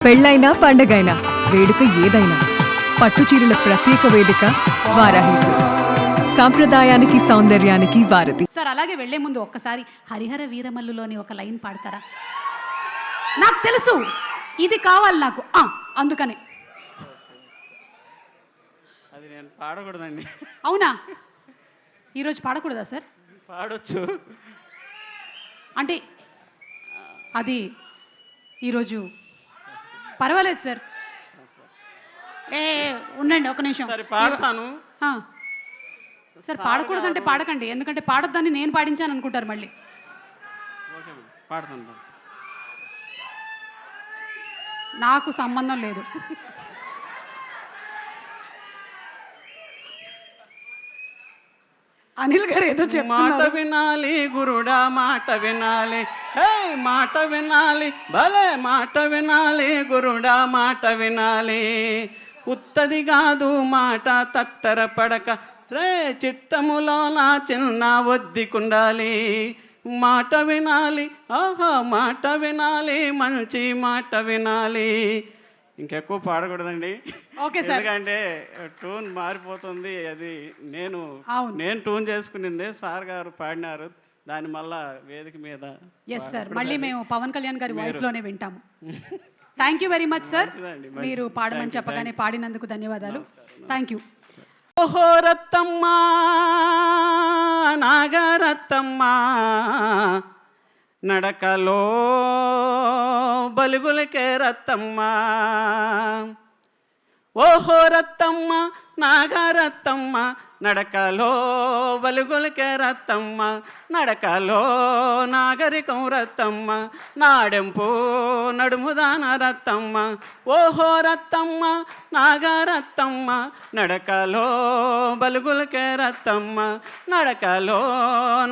పెళ్ళైనా పండగైనా వేడుక ఏదైనా పట్టుచీరల ప్రత్యేక వేదిక వారాహి సిల్క్స్. సాంప్రదాయానికి సౌందర్యానికి వారధి. సార్ అలాగే వెళ్లే ముందు ఒక్కసారి హరిహర వీరమల్లులోని ఒక లైన్ పాడతారా? నాకు తెలుసు ఇది కావాలి నాకు, అందుకనే. అది నేను పాడకూడదండి. అవునా? ఈరోజు పాడకూడదా సార్? పాడొచ్చు. అంటే అది ఈరోజు పర్వాలేదు సార్. ఉండండి ఒక నిమిషం. సరే పాడతాను. సార్ పాడకూడదంటే పాడకండి, ఎందుకంటే పాడొద్దని నేను పాడించాను అనుకుంటారు మళ్ళీ. ఓకే పాడతాను. నాకు సంబంధం లేదు. అనిల్ గారు ఏదో మాట చెప్తున్నారు. వినాలి గురుడా, మాట వినాలి, హే మాట వినాలి, భలే మాట వినాలి గురుడా, మాట వినాలి. ఉత్తది కాదు మాట తత్తర పడక, రే చిత్తములో నా చిన్న ఒద్దికుండాలి. మాట వినాలి, ఆహా మాట వినాలి, మంచి మాట వినాలి. ఇంకెక్కువ పాడకూడదండి, ఓకే సార్. ఎందుకంటే ట్యూన్ మారిపోతుంది. అది నేను ట్యూన్ చేసుకునిందే, సార్ గారు పాడినారు దాని మళ్ళా వేదిక మీద. ఎస్ సార్, మళ్ళీ మేము పవన్ కళ్యాణ్ గారి వాయిస్ లోనే వింటాము. Thank you very much sir. మీరు పాడమని చెప్పగానే పాడినందుకు ధన్యవాదాలు. Thank you. ఓహో రత్తమ్మ నాగరత్తమ్మ, నడకలో బలుగులకే రత్తమ్మ. ఓహో రత్తమ్మ నాగరత్తమ్మ, నడకలో బలుగులకే రత్తమ్మ, నడకలో నాగరికం రత్తమ్మ, నాడెంపు నడుముదాన రత్తమ్మ. ఓహో రత్తమ్మ నాగరత్తమ్మ, నడకలో బలుగులకే రత్తమ్మ, నడకలో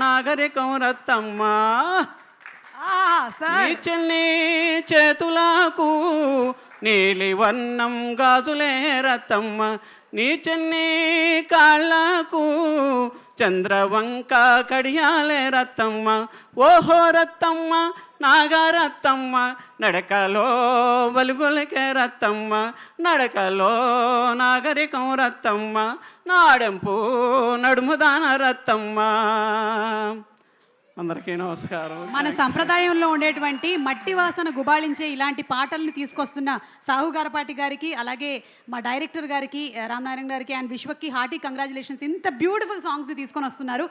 నాగరికం రత్తమ్మ. నీ చెల్లి చేతులకు నీలి వర్ణం గాజులే రత్తమ్మ, నీ చెన్ని కాళ్ళకు చంద్రవంక కడియాలే రత్తమ్మ. ఓహో రత్తమ్మ నాగరత్తమ్మ, నడకలో బలుగులకే రత్తమ్మ, నడకలో నాగరికం రత్తమ్మ, నాడెంపు నడుముదాన రత్తమ్మ. అందరికీ నమస్కారం. మన సంప్రదాయంలో ఉండేటువంటి మట్టి వాసన గుబాళించే ఇలాంటి పాటల్ని తీసుకొస్తున్న సాహు గారపాటి గారికి, అలాగే మా డైరెక్టర్ గారికి రామనారాయణ గారికి అండ్ విశ్వక్కి హార్టీ కంగ్రాచులేషన్స్. ఇంత బ్యూటిఫుల్ సాంగ్స్ని తీసుకొని వస్తున్నారు.